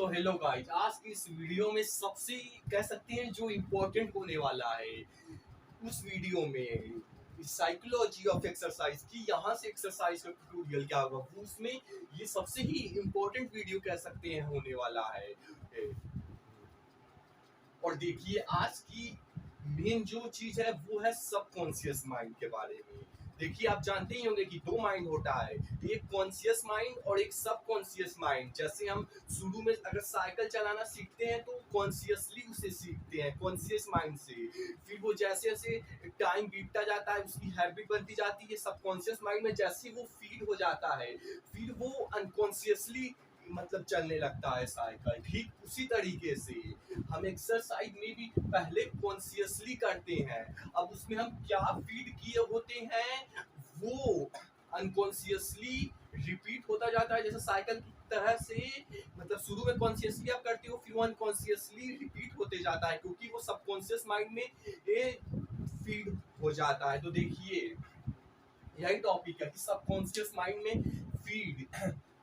तो hello guys, आज की इस वीडियो में सबसे कह सकते हैं जो इम्पोर्टेंट होने वाला है उस वीडियो में साइकोलॉजी ऑफ एक्सरसाइज की, यहाँ से एक्सरसाइज का ट्यूटोरियल क्या होगा वो उसमें ये सबसे ही इम्पोर्टेंट वीडियो कह सकते हैं होने वाला है। और देखिए आज की मेन जो चीज है वो है सबकॉन्शियस माइंड के बारे में। देखिए आप जानते ही होंगे कि दो माइंड होता है, एक कॉन्शियस माइंड और एक सबकॉन्शियस माइंड। जैसे हम शुरू में अगर साइकिल चलाना सीखते हैं तो कॉन्शियसली उसे सीखते हैं कॉन्शियस माइंड से, फिर वो जैसे जैसे टाइम बीतता जाता है उसकी हैबिट बनती जाती है सबकॉन्शियस माइंड में। जैसे वो फीड हो जाता है फिर वो अनकॉन्शियसली मतलब चलने लगता है साइकिल। ठीक उसी तरीके से हम एक्सरसाइज में भी पहले कॉन्शियसली करते हैं, अब उसमें हम क्या फीड किए होते हैं वो अनकॉन्शियसली रिपीट होता जाता है। जैसे साइकिल की तरह से मतलब शुरू में कॉन्शियसली आप करते हो फिर वो अनकॉन्शियसली रिपीट होते जाता है क्योंकि वो सबकॉन्शियस माइंड में फीड हो जाता है। तो देखिए यही टॉपिक है कि सबकॉन्शियस माइंड में फीड।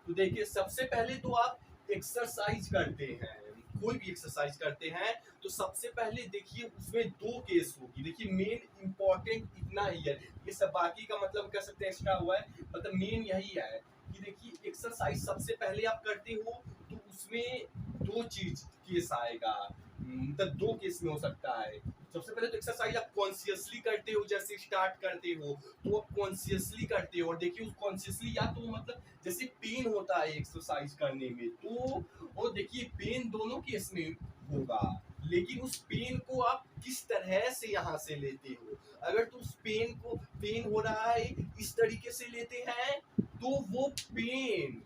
तो देखिए सबसे पहले तो आप एक्सरसाइज करते हैं, कोई भी एक्सरसाइज करते हैं तो सबसे पहले देखिए उसमें दो केस होगी। देखिए मेन इंपॉर्टेंट इतना ही है, ये सब बाकी का मतलब कह सकते हैं एक्स्ट्रा हुआ है, मतलब मेन यही है कि देखिए एक्सरसाइज सबसे पहले आप करते हो तो उसमें दो चीज केस आएगा, मतलब दो केस में हो सकता है। सबसे पहले तो एक्सरसाइज आप कॉन्शियसली करते हो, जैसे स्टार्ट करते हो तो आप कॉन्शियसली करते हो और देखिए उस कॉन्शियसली या तो मतलब जैसे पेन होता है एक्सरसाइज करने में तो वो देखिए पेन दोनों केस में होगा, लेकिन उस पेन को आप किस तरह से यहाँ से लेते हो। अगर तो उस पेन को पेन हो रहा है इस तरीके से लेते हैं तो वो पेन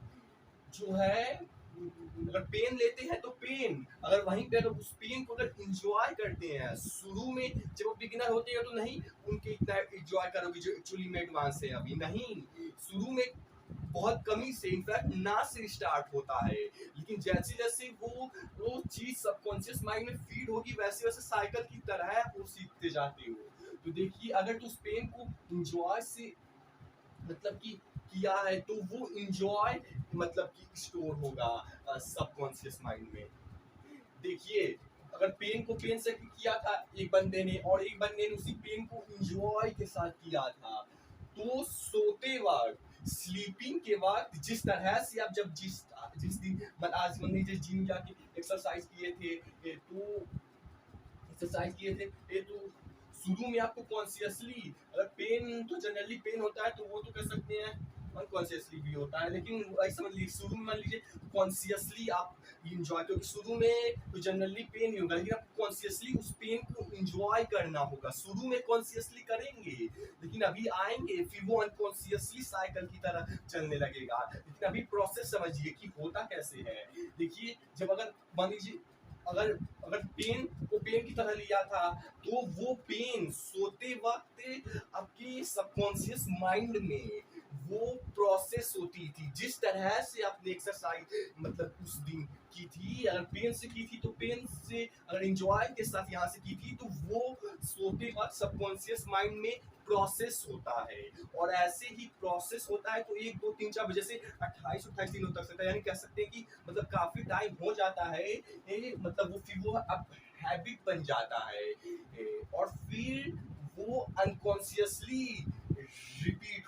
जो है, अगर पेन लेते हैं तो पेन, अगर वहीं पे अगर उस पेन को अगर इंजॉय करते हैं शुरू में जब वो बिगिनर होते हैं तो नहीं उनके इतना इंजॉय करोगे जो एक्चुअली में एडवांस है अभी नहीं, शुरू में बहुत कमी से इनफैक्ट ना से स्टार्ट होता है, लेकिन जैसे जैसे वो चीज सबकॉन्शियस माइंड में फीड होगी वैसे वैसे साइकिल की तरह वो सीखते जाते हो। तो देखिए अगर तो उस पेन को इंजॉय से मतलब कि किया है तो वो इंजॉय मतलब कि स्टोर होगा सबकॉन्शियस माइंड में। देखिए अगर पेन को पेन से किया था एक बंदे ने और एक बंदे ने उसी पेन को इंजॉय के साथ किया था, तो सोते वक्त स्लीपिंग के वक्त जिस तरह से आप जब जिस दिन आज मान लीजिए जिम जाके एक्सरसाइज किए थे तो एक्सरसाइज किए थे तो शुरू में आपको कॉन्शियसली अगर पेन तो जनरली पेन होता है तो वो तो कह सकते हैं अनकॉन्शियसली भी होता है, लेकिन ऐसा समझ लीजिए शुरू में मान लीजिए कॉन्शियसली आप इंजॉय, क्योंकि शुरू में तो जनरली पेन नहीं होगा लेकिन आपको कॉन्शियसली उस पेन को इंजॉय करना होगा। शुरू में कॉन्शियसली करेंगे लेकिन अभी आएंगे फिर वो अनकॉन्शियसली साइकिल की तरह चलने लगेगा। लेकिन अभी प्रोसेस समझिए कि होता कैसे है। देखिए जब अगर मान लीजिए अगर अगर पेन को पेन की तरह लिया था तो वो पेन सोते वक्त आपके सबकॉन्शियस माइंड में वो प्रोसेस होती थी। जिस तरह से आपने एक्सरसाइज मतलब उस दिन की थी, अगर पेन से की थी तो पेन से, अगर एंजॉय के साथ यहाँ से की थी तो वो सोते वक्त सबकॉन्शियस माइंड में प्रोसेस होता है। और ऐसे ही प्रोसेस होता है तो 1 2 3 4 बजे से 28-28 दिन तक सकता है, यानी कह सकते हैं कि मतलब काफी टाइम हो जाता है मतलब वो फिर वो अब हैबिट बन जाता है और फिर वो अनकॉन्शियसली रिपीट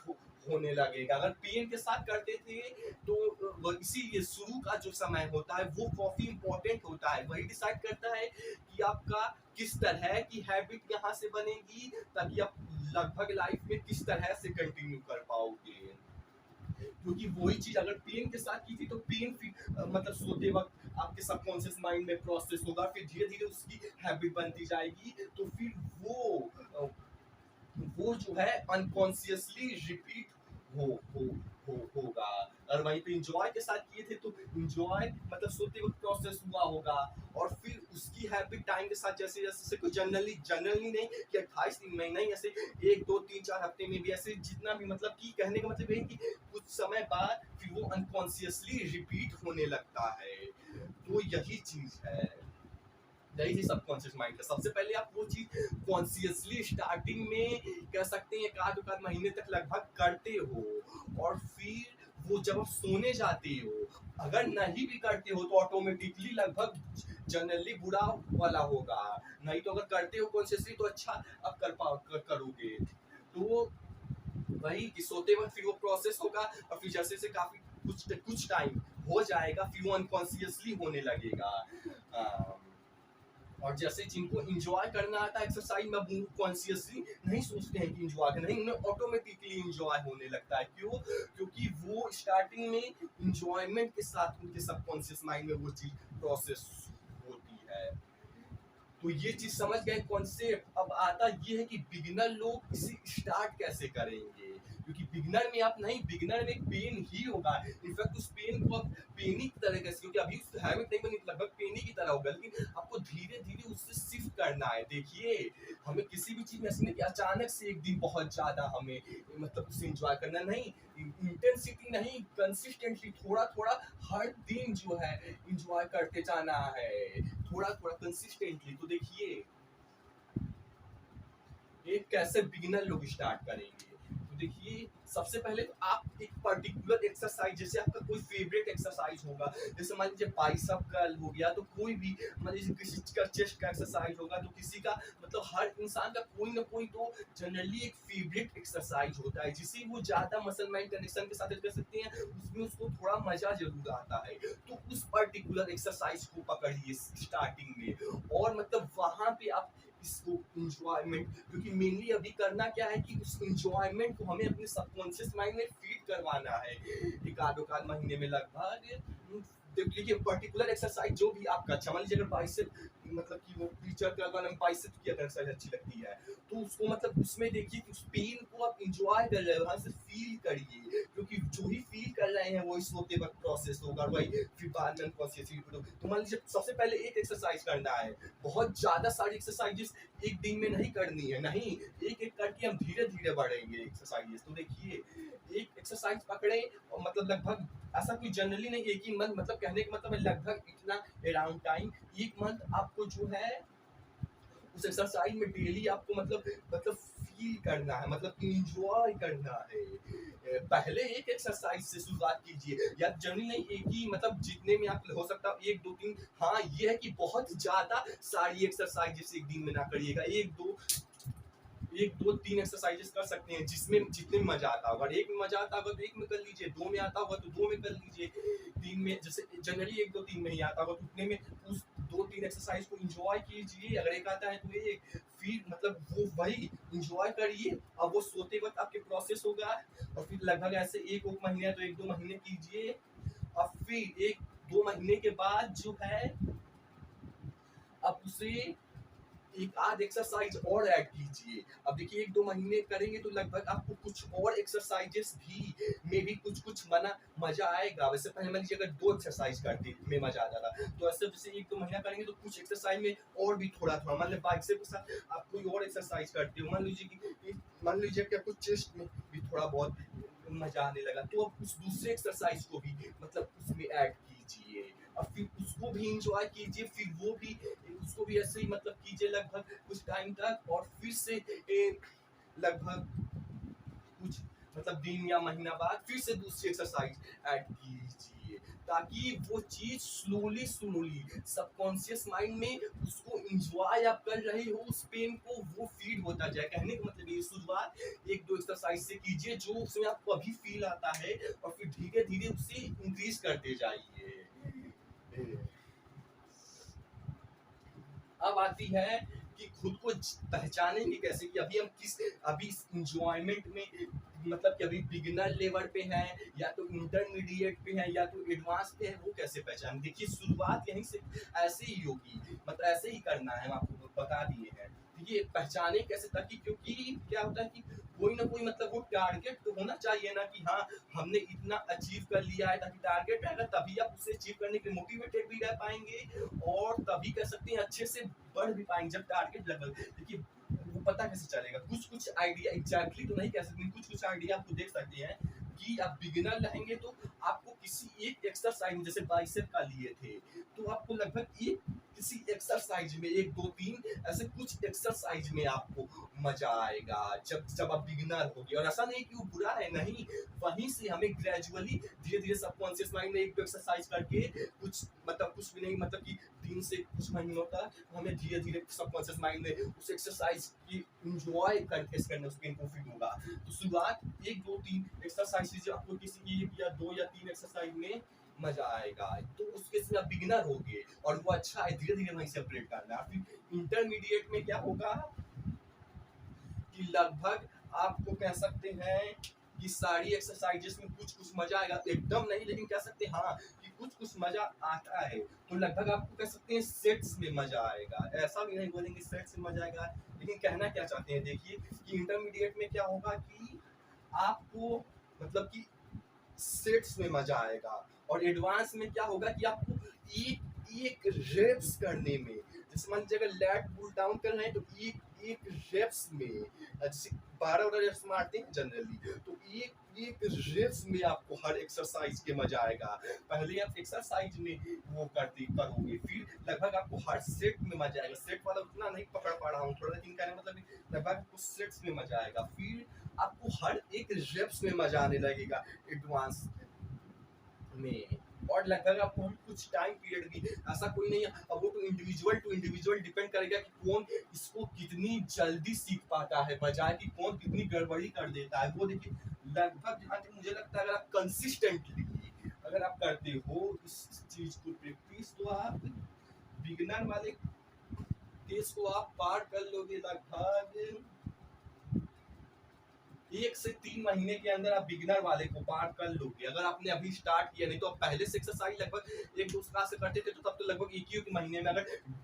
होने लगेगा। अगर पेन के साथ करते थे तो इसीलिए शुरू का जो समय होता है वो काफी इंपॉर्टेंट होता है, वही डिसाइड करता है कि आपका किस तरह की हैबिट यहाँ से बनेगी ताकि आप लगभग लाइफ में किस तरह से कंटिन्यू कर पाओगे। क्योंकि वही चीज अगर पेन के साथ की थी तो पेन मतलब सोते वक्त आपके सबकॉन्शियस माइंड में प्रोसेस होगा, फिर धीरे धीरे उसकी हैबिट बनती जाएगी तो फिर वो जो है अनकॉन्शियसली रिपीट हो होगा। और वहीं पे इंजॉय के साथ किए थे तो इंजॉय मतलब सोते वक्त प्रोसेस हुआ होगा और फिर उसकी हैबिट टाइम के साथ जैसे जैसे कोई जनरली नहीं कि 28 दिन में नहीं, ऐसे 1 2 3 4 हफ्ते में भी ऐसे जितना भी मतलब कि कहने का मतलब यही कि कुछ समय बाद फिर वो अनकॉन्शियसली रिपीट होने लगता है। तो यही चीज है, यही चीज सबकॉन्शियस माइंड का। सबसे पहले आप वो चीज कॉन्शियसली स्टार्टिंग में कह सकते हैं 1 आध महीने तक लगभग करते हो और फिर वो जब आप सोने जाते हो, अगर नहीं भी करते हो तो ऑटोमेटिकली लगभग जनरली बुरा वाला होगा। नहीं तो अगर करते हो कॉन्शियसली तो अच्छा आप करोगे। तो वही कि सोते वक्त फिर वो प्रोसेस होगा और फिर जैसे से काफी कुछ टाइम हो जाएगा फिर वो अनकॉन्शियसली होने लगेगा। और जैसे जिनको इंजॉय करना आता है एक्सरसाइज में, वो कॉन्शियसली नहीं सोचते हैं कि इंजॉय करना, नहीं, उन्हें ऑटोमेटिकली इंजॉय होने लगता है। क्यों? क्योंकि वो स्टार्टिंग में इंजॉयमेंट के साथ उनके सबकॉन्शियस माइंड में वो चीज प्रोसेस होती है। तो ये चीज समझ गए कॉन्सेप्ट। अब आता ये है कि बिगिनर लोग इसे स्टार्ट कैसे करेंगे, क्योंकि बिगिनर में आप नहीं, बिगिनर में पेन ही होगा। इनफैक्ट उस पेन को आप पेनी की तरह कैसे, क्योंकि अभी उस हैबिट नहीं बनी, लगभग पेनी की तरह होगा, लेकिन आपको धीरे धीरे उससे शिफ्ट करना है। देखिए, हमें किसी भी चीज में ऐसे नहीं कि अचानक से एक दिन बहुत ज्यादा हमें मतलब उसे एंजॉय करना, नहीं, इंटेंसिटी नहीं, कंसिस्टेंटली थोड़ा थोड़ा हर दिन जो है एंजॉय करते जाना है, थोड़ा थोड़ा कंसिस्टेंटली। तो देखिए एक कैसे बिगिनर लोग स्टार्ट करेंगे। तो देखिए सबसे पहले तो आप एक पर्टिकुलर एक्सरसाइज, जैसे आपका कोई फेवरेट एक्सरसाइज होगा, जैसे मान लीजिए बाइसेप कर्ल हो गया, तो कोई भी मान लीजिए किसी का चेस्ट का एक्सरसाइज होगा, तो किसी का मतलब हर इंसान का कोई ना कोई तो जनरली एक फेवरेट एक्सरसाइज होता है जिसे वो ज्यादा मसल माइंड कनेक्शन के साथ कर सकते हैं, उसमें उसको थोड़ा मजा जरूर आता है। तो उस पर्टिकुलर एक्सरसाइज को पकड़िए स्टार्टिंग में, और मतलब वहां पे आप इसको इंजॉयमेंट, क्योंकि मेनली अभी करना क्या है कि उस इंजॉयमेंट को हमें अपने सबकॉन्शियस माइंड में फीड करवाना है। एक आधो महीने में लगभग देख लीजिए पर्टिकुलर एक्सरसाइज जो भी आपका अच्छा, मान लीजिए अगर बाइसेप मतलब कि वो टीचर का अगर बाइसेप की अगर एक्सरसाइज अच्छी लगती है, तो उसको मतलब उसमें देखिए कि उस पेन को आप इंजॉय कर रहे हो, वहां से फील करिए, क्योंकि जो ही फील कर रहे हैं वो इस सोते वक्त प्रोसेस होगा, वही फिर बाद में अनकॉन्शियसली। तो मान लीजिए सबसे पहले एक एक्सरसाइज करना है, बहुत ज्यादा सारी एक्सरसाइजेस एक दिन में नहीं करनी है, नहीं, एक एक करके हम धीरे धीरे बढ़ेंगे एक्सरसाइजेस। तो देखिए एक एक्सरसाइज पकड़े और मतलब लगभग ऐसा कोई जनरली नहीं एक ही मंथ, मतलब कहने का मतलब है लगभग इतना अराउंड टाइम, एक मंथ आपको जो है उस एक्सरसाइज में डेली आपको मतलब फील करना है, मतलब इंजॉय करना है। पहले एक एक्सरसाइज से शुरुआत कीजिए, या जनरली नहीं एक ही, मतलब जितने में आप हो सकता है एक दो तीन। हाँ ये है कि बहुत ज्यादा सारी एक्सरसाइजेस एक दिन में ना करिएगा, एक दो तीन एक्सरसाइजेस कर सकते हैं जिसमें जितने में मजा आता होगा। एक में मजा आता होगा तो एक में कर लीजिए, दो में आता होगा तो दो में कर लीजिए, तीन में जैसे जनरली एक दो तीन में ही आता होगा तो उतने में उस दो तीन एक्सरसाइज को एंजॉय कीजिए। अगर एक आता है तो एक, फिर मतलब वो वही एंजॉय करिए। अब वो सोते वक्त आपके प्रोसेस होगा, और फिर लगभग ऐसे एक महीने तो एक दो महीने कीजिए, और फिर एक दो महीने के बाद जो है आप उसे एक आध एक्सरसाइज और ऐड कीजिए। अब देखिए एक दो महीने करेंगे तो लगभग आपको कुछ और एक्सरसाइजेस भी में भी कुछ मना मजा आएगा। वैसे पहले मान लीजिए अगर दो एक्सरसाइज करते में मजा आ जाता, तो ऐसे जैसे एक दो महीना करेंगे तो कुछ एक्सरसाइज में और भी थोड़ा थोड़ा, मान लीजिए बाइसेप के साथ आप कोई और एक्सरसाइज करते हो, मान लीजिए कि आपको चेस्ट में भी थोड़ा बहुत मजा आने लगा, तो अब उस दूसरे एक्सरसाइज को भी मतलब उसमें ऐड कीजिए, और फिर उसको भी इंजॉय कीजिए, फिर वो भी उसको भी ऐसे ही मतलब कीजिए लगभग कुछ टाइम तक, और फिर से लगभग कुछ मतलब दिन या महीना बाद फिर से दूसरी एक्सरसाइज ऐड कीजिए, ताकि वो चीज स्लोली सबकॉन्शियस माइंड में उसको इंजॉय आप कर रहे हो, उस पेन को वो फीड होता जाए। कहने का मतलब ये शुरुआत एक दो एक्सरसाइज से कीजिए जो उसमें आपको अभी फील आता है, और फिर धीरे धीरे उसे इंक्रीज करते जाइए। अब आती है कि खुद को पहचानेंगे कैसे, कि अभी हम अभी इंजॉयमेंट में मतलब कि अभी बिगिनर लेवल पे हैं, या तो इंटरमीडिएट पे हैं, या तो एडवांस पे हैं, वो कैसे पहचान। देखिए शुरुआत यहीं से ऐसे ही होगी, मतलब ऐसे ही करना है, हम आपको बता दिए हैं। ये पहचाने कैसे, ताकि क्योंकि क्या होता है कि कोई ना कोई मतलब वो टारगेट तो होना चाहिए ना, कि हाँ हमने इतना अचीव कर लिया है, ताकि टारगेट रहेगा तभी आप उसे अचीव करने के लिए मोटिवेटेड भी रह पाएंगे, और तभी कह सकते हैं अच्छे से बढ़ भी पाएंगे जब टारगेट लगल। देखिए वो पता कैसे चलेगा, कुछ आइडिया एग्जैक्टली तो नहीं कह सकते, कुछ आइडिया आपको देख सकते हैं। कि आप बिगिनर रहेंगे तो आपको किसी एक एक्सरसाइज में, जैसे बाइसेप का लिए थे, तो आपको लगभग एक किसी एक्सरसाइज में 1 2 3 ऐसे कुछ एक्सरसाइज में आपको मजा आएगा जब जब आप बिगिनर होगे। और ऐसा नहीं कि वो बुरा है, नहीं, वहीं से हमें ग्रेजुअली धीरे धीरे सबकॉन्शियस माइंड में एक एक्सरसाइज करके कुछ भी नहीं, मतलब कि 3 से कुछ महीनों तक हमें धीरे धीरे सबकॉन्शियस माइंड में उस एक्सरसाइज की इंजॉय करके करने उस पेन को फील होगा। तो शुरुआत 1 2 3 एक्सरसाइज, आपको किसी 1 या 2 या 3 एक्सरसाइज में मजा आएगा, तो उसके से आप बिगिनर होगे और वो अच्छा है, धीरे धीरे वहीं से अपग्रेड करना। फिर इंटरमीडिएट में क्या होगा कि लगभग आपको कह सकते हैं कि सारी एक्सरसाइजेस में कुछ कुछ मजा आएगा, एकदम नहीं, लेकिन कह सकते हैं हाँ कि कुछ कुछ मजा आता है। तो लगभग आपको कह सकते हैं सेट्स में मजा आएगा, ऐसा भी नहीं बोलेंगे सेट्स में मजा आएगा, लेकिन कहना क्या चाहते हैं देखिए कि इंटरमीडिएट में क्या होगा कि आपको मतलब कि सेट्स में मजा आएगा, और एडवांस में क्या होगा कि आपको एक एक रेप्स करने में, जैसे मान लीजिए अगर लैट पुल डाउन कर रहे हैं तो एक एक रेप्स में, जैसे 12 रेप्स मारते हैं जनरली, तो एक एक रेप्स में आपको हर एक्सरसाइज के मजा आएगा। पहले आप एक्सरसाइज में वो करोगे, फिर लगभग आपको हर सेट में मजा आएगा। सेट वाला उतना नहीं पकड़ पा रहा हूँ थोड़ा, लेकिन कहने मतलब लगभग आपको सेट्स में मजा आएगा, फिर आपको हर एक रेप्स में मजा आने लगेगा एडवांस में। और लगभग आपको कुछ टाइम पीरियड भी ऐसा कोई नहीं है, अब वो टू इंडिविजुअल डिपेंड करेगा कि कौन इसको कितनी जल्दी सीख पाता है, बजाय कि कौन कितनी गड़बड़ी कर देता है। वो देखिए लगभग जहाँ तक मुझे लगता है, अगर आप कंसिस्टेंटली अगर आप करते हो इस चीज को प्रैक्टिस, तो आप बिगिनर वाले केस को आप पार कर लोगे लगभग 1 से 3 महीने के अंदर। आप बिगिनर वाले को पार कर लोगे अगर आपने अभी स्टार्ट किया, नहीं तो आप पहले से एक्सरसाइज लगभग एक दूसरा से करते थे, तो तब तो लगभग एक ही महीने में अगर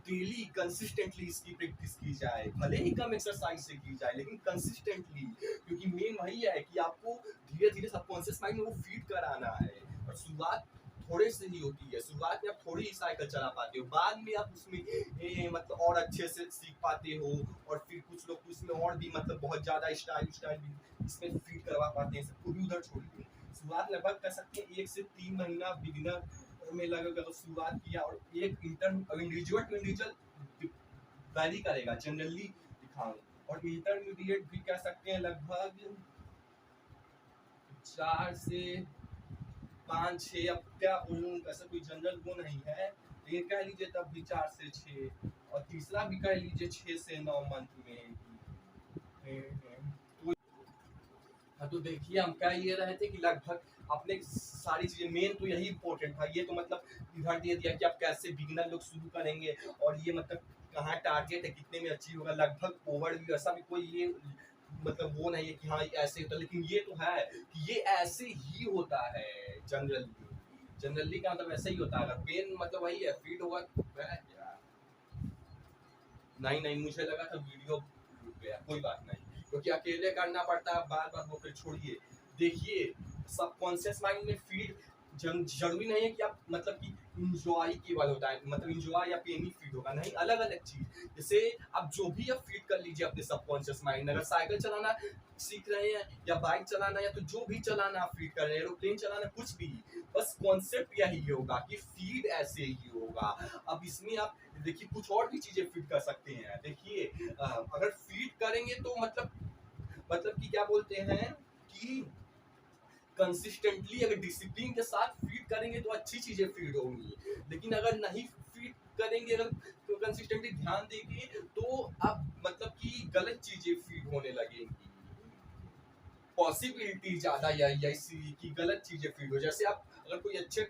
डेली कंसिस्टेंटली इसकी प्रैक्टिस की जाए, भले ही कम एक्सरसाइज से की जाए लेकिन कंसिस्टेंटली, क्योंकि मेन वही है कि आपको धीरे धीरे सबकॉन्शियस माइंड में वो फीड कराना है। और शुरुआत थोड़े से ही होती है, शुरुआत में आप थोड़ी ही साइकिल चला पाते हो, बाद में आप उसमें मतलब और अच्छे से सीख पाते हो, और फिर कुछ लोग तो उसमें और भी मतलब बहुत ज्यादा स्टाइल भी इसमें फीड करवा पाते हैं, सबको भी उधर छोड़िए। शुरुआत लगभग कर सकते हैं 1 से 3 महीना बिगिनर में लगेगा, अगर शुरुआत किया, और एक इंडिविजुअल टू इंडिविजुअल वैरी करेगा, जनरली दिखाऊं। और इंटरमीडिएट भी कह सकते हैं लगभग 4 से 5 6, अब क्या बोलूं, ऐसा कोई जनरल वो नहीं है, लेकिन कह लीजिए तब भी 4 से 6, और तीसरा भी कह लीजिए 6 से 9 मंथ में। तो देखिए हम कह ये रहे थे कि लगभग आपने सारी चीजें, मेन तो यही इम्पोर्टेंट था, ये तो मतलब इधर दे दिया कि आप कैसे बिगिनर लोग शुरू करेंगे, और ये मतलब कहाँ टारगेट है, कितने में अचीव होगा, लगभग ओवरव्यू, ऐसा भी कोई ये मतलब वो नहीं है कि हाँ ऐसे होता है, लेकिन ये तो है कि ये ऐसे ही होता है जनरली का मतलब ऐसे ही होता है। अगर पेन मतलब वही है, फीड होगा नहीं नहीं, मुझे लगा था वीडियो रुक गया, कोई बात नहीं, क्योंकि अकेले करना पड़ता है बार बार, वो फिर छोड़िए। देखिए सबकॉन्शियस माइंड में फीड जरूरी नहीं है कि आप मतलब कि इंजॉय केवल होता है, मतलब इंजॉय या पेन ही फीड होगा, नहीं, अलग अलग चीज। जैसे आप जो भी आप फीड कर लीजिए अपने सबकॉन्शियस माइंड में, अगर साइकिल चलाना सीख रहे हैं या बाइक चलाना, या तो जो भी चलाना आप फीड कर रहे हैं, एरोप्लेन चलाना, कुछ भी, बस कॉन्सेप्ट यही होगा कि फीड ऐसे ही होगा। अब इसमें आप देखिए कुछ और भी चीजें फीड कर सकते हैं। देखिए अगर फीड करेंगे तो मतलब कि क्या बोलते हैं कि कंसिस्टेंटली अगर डिसिप्लिन के साथ फीड करेंगे तो अच्छी चीजें फीड होंगी, लेकिन अगर नहीं फीड करेंगे, अगर तो कंसिस्टेंटली ध्यान देंगे, तो अब मतलब कि गलत चीजें फीड होने लगेंगी, पॉसिबिलिटी ज्यादा यही की गलत चीजें फीड हो। जैसे आप अगर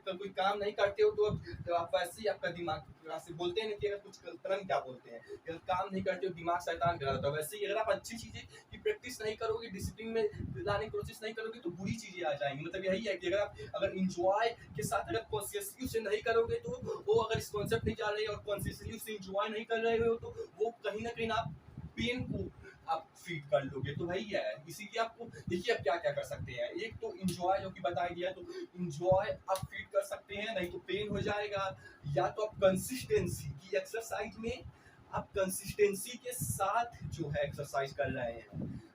कोई काम नहीं करते हो, तो आप वैसे ही आपका दिमाग से बोलते हैं कि अगर कुछ तुरंत क्या बोलते हैं, अगर काम नहीं करते हो दिमाग शैतान कर रहा था, वैसे ही अगर आप अच्छी चीजें की प्रैक्टिस नहीं करोगे, डिसिप्लिन में लाने की कोशिश नहीं करोगे, तो बुरी चीजें आ जाएंगी। मतलब यही है कि अगर इंजॉय के साथ अगर कॉन्शियसली उसे नहीं करोगे, तो वो अगर इस कॉन्सेप्ट नहीं जा रहे और कॉन्शियसली उसे इंजॉय नहीं कर रहे हो, तो वो कहीं ना कहीं आप पेन को आप फीड कर लोगे। तो वही है, इसीलिए आपको देखिए आप क्या क्या कर सकते हैं। एक तो इंजॉय जो कि बताया गया, तो इंजॉय आप फीड कर सकते हैं, नहीं तो पेन हो जाएगा। या तो आप कंसिस्टेंसी की एक्सरसाइज में आप कंसिस्टेंसी के साथ जो है एक्सरसाइज कर रहे हैं,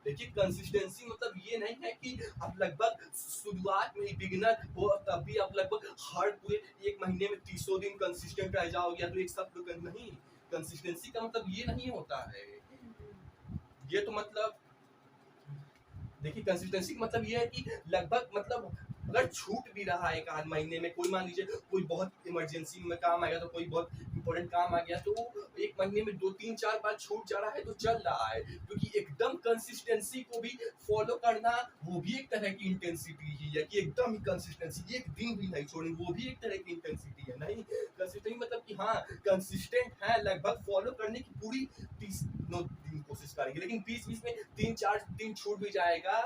देखिए कंसिस्टेंसी मतलब ये नहीं है कि आप लगभग शुरुआत में ही बिगिनर हो तब भी आप लगभग हर पूरे एक महीने में 30 दिन कंसिस्टेंट रह जाओगे या तो एक साथ नहीं। कंसिस्टेंसी का मतलब ये नहीं होता है। ये तो मतलब देखिए कंसिस्टेंसी का मतलब ये है कि लगभग मतलब अगर छूट भी रहा है एक आध महीने में, कोई मान लीजिए कोई बहुत इमरजेंसी में काम आ गया, तो कोई बहुत इंपॉर्टेंट काम आ गया, तो एक महीने में 2 3 4 बार छूट जा रहा है तो चल रहा है, क्योंकि एकदम कंसिस्टेंसी को भी फॉलो करना वो भी एक तरह की इंटेंसिटी ही है कि एकदम ही कंसिस्टेंसी एक दिन भी नहीं छोड़नी, वो भी एक तरह की इंटेंसिटी है। नहीं, कंसिस्टेंसी मतलब कि हाँ कंसिस्टेंट है, लगभग फॉलो करने की पूरी 30 दिन कोशिश करेंगे, लेकिन बीच बीच में 3 4 दिन छूट भी जाएगा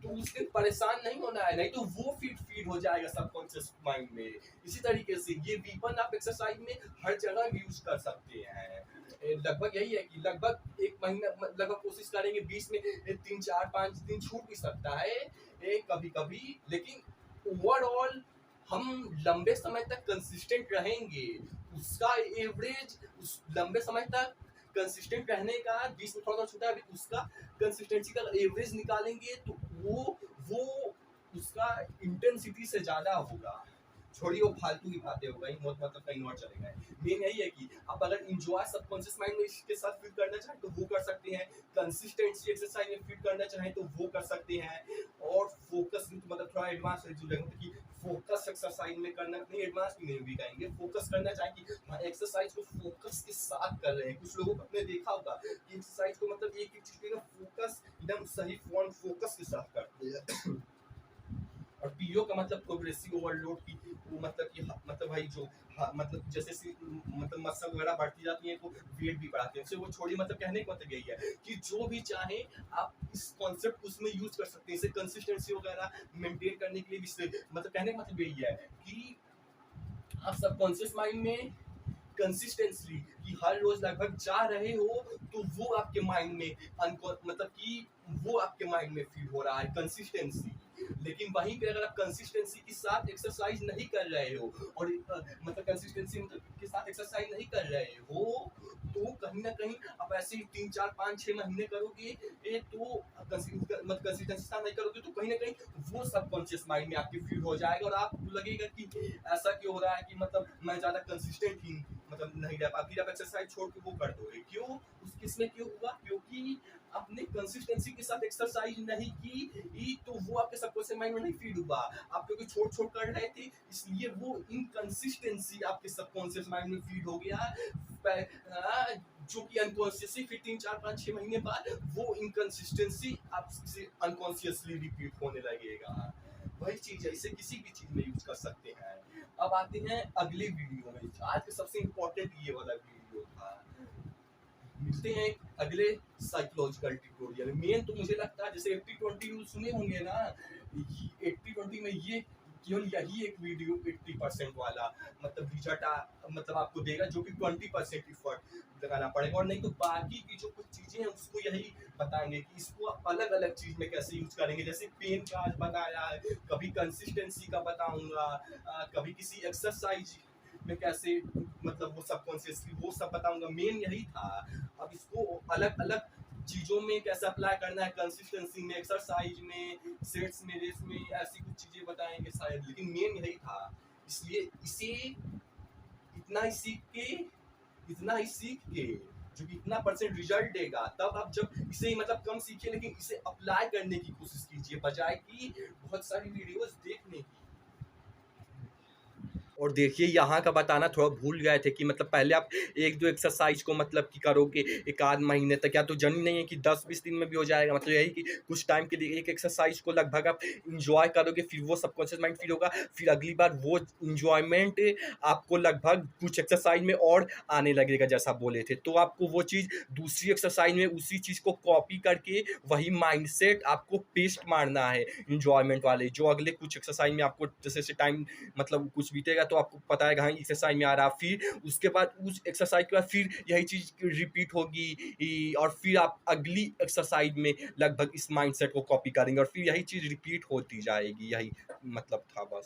तो उस दिन परेशान नहीं होना है, नहीं तो वो फीड हो जाएगा सबकॉन्शियस माइंड में। इसी तरीके से ये वीपन आप एक्सरसाइज में हर जगह यूज कर सकते हैं। लगभग यही है कि लगभग एक महीना लगभग कोशिश करेंगे, बीच में 3 4 5 दिन छूट भी सकता है कभी कभी, लेकिन ओवरऑल हम लंबे समय तक कंसिस्टेंट रहेंगे। उसका एवरेज उस लंबे समय तक कंसिस्टेंट रहने का, बीच में थोड़ा छूटा है, उसका कंसिस्टेंसी का एवरेज निकालेंगे तो वो उसका इंटेंसिटी से ज्यादा होगा। छोड़िए वो फालतू की बातें हो गई, मतलब कहीं और चले गए। मेन यही है कि आप अगर इंजॉय सबकॉन्शियस माइंड में इसके साथ फिट करना चाहें तो वो कर सकते हैं, कंसिस्टेंसी एक्सरसाइज में फिट करना चाहें तो वो कर सकते हैं, और फोकस मतलब थोड़ा एडवांस कि फोकस एक्सरसाइज में करना नहीं, एडवांस भी नहीं भी कहेंगे, फोकस करना चाहें कि एक्सरसाइज को फोकस के साथ कर रहे हैं। कुछ लोगों को आपने देखा होगा कि एक्सरसाइज को मतलब एक चीज का फोकस एकदम सही फोकस के साथ करते हैं। और पीओ का मतलब प्रोग्रेसिव ओवरलोड की, वो मतलब कि मतलब भाई जो मतलब जैसे मतलब मसल वगैरह बढ़ती जाती है तो वेट भी बढ़ाते हैं, वो छोड़िए, मतलब कहने का मतलब यही है कि जो भी चाहे आप इस कॉन्सेप्ट उसमें यूज कर सकते हैं। इसे कंसिस्टेंसी वगैरह मेंटेन करने के लिए भी मतलब कहने का मतलब यही है कि आप सबकॉन्शियस माइंड में कंसिस्टेंटली कि हर रोज लगभग जा रहे हो तो वो आपके माइंड में मतलब कि वो आपके माइंड में फीड हो रहा है कंसिस्टेंसी। लेकिन वहीं पे अगर आप कंसिस्टेंसी के साथ एक्सरसाइज नहीं कर रहे हो और मतलब कंसिस्टेंसी के साथ एक्सरसाइज नहीं कर रहे हो तो कहीं ना कहीं आप ऐसे ही 3 4 5 6 महीने करोगे तो मतलब कंसिस्टेंसी नहीं करोगे तो कहीं ना कहीं वो सबकॉन्शियस माइंड में आपके फीड हो जाएगा और आपको लगेगा कि ऐसा क्यों हो रहा है कि मतलब मैं ज्यादा कंसिस्टेंट ही मतलब नहीं रह पाती, आप एक्सरसाइज छोड़ के वो कर दोगे। क्यों? उस किसमें क्यों हुआ? क्योंकि आपने कंसिस्टेंसी के साथ एक्सरसाइज नहीं की तो वो आपके सबकॉन्शियस माइंड में नहीं फीड हुआ। आप क्योंकि छोड़ छोड़ कर रहे थे इसलिए वो इनकंसिस्टेंसी आपके सबकॉन्शियस माइंड में फीड हो गया, जो कि अनकॉन्शियसली फिर 3 4 5 6 महीने बाद वो इनकंसिस्टेंसी आपसे अनकॉन्शियसली रिपीट होने लगेगा। वही चीज है, इसे किसी भी चीज में यूज कर सकते हैं। अब आते हैं अगले वीडियो में, आज का सबसे इम्पोर्टेंट ये वाला वीडियो था। मिलते हैं अगले साइकोलॉजिकल ट्यूटोरियल। मेन तो मुझे लगता है जैसे 80-20 रूल सुने होंगे ना, 80-20 में ये केवल यही एक वीडियो 80% वाला मतलब रिजल्ट मतलब आपको देगा, जो कि 20% इफर्ट लगाना पड़ेगा, और नहीं तो बाकी की जो कुछ चीजें हैं उसको यही बताएंगे कि इसको आप अलग अलग चीज में कैसे यूज करेंगे। जैसे पेन का आज बताया है, कभी कंसिस्टेंसी का बताऊंगा, कभी किसी एक्सरसाइज में कैसे मतलब वो सबकॉन्शियसली वो सब बताऊंगा। मेन यही था। अब इसको अलग अलग चीजों में कैसे अप्लाई करना है, कंसिस्टेंसी में, एक्सरसाइज में, सेट्स में, रेस में, ऐसी कुछ चीजें बताएंगे शायद, लेकिन मेन यही था। इसलिए इसे इतना ही सीख के जो कि इतना परसेंट रिजल्ट देगा, तब आप जब इसे मतलब कम सीखिए लेकिन इसे अप्लाई करने की कोशिश कीजिए, बजाय कि बहुत सारी वीडियोस देखने की। और देखिए यहाँ का बताना थोड़ा भूल गए थे कि मतलब पहले आप 1-2 एक्सरसाइज को मतलब कि करोगे एक आध महीने तक, या तो जरूरी नहीं है कि 10-20 दिन में भी हो जाएगा। मतलब यही कि कुछ टाइम के लिए एक एक्सरसाइज को लगभग आप इंजॉय करोगे, फिर वो सबकॉन्शियस माइंड फील होगा, फिर अगली बार वो इंजॉयमेंट आपको लगभग कुछ एक्सरसाइज में और आने लगेगा जैसा बोले थे, तो आपको वो चीज़ दूसरी एक्सरसाइज में उसी चीज़ को कॉपी करके वही माइंडसेट आपको पेस्ट मारना है इंजॉयमेंट वाले, जो अगले कुछ एक्सरसाइज में आपको जैसे जैसे टाइम मतलब कुछ बीतेगा तो आपको पता है हाँ एक्सरसाइज में आ रहा, फिर उसके बाद उस एक्सरसाइज के बाद फिर यही चीज रिपीट होगी और फिर आप अगली एक्सरसाइज में लगभग इस माइंडसेट को कॉपी करेंगे और फिर यही चीज रिपीट होती जाएगी। यही मतलब था बस।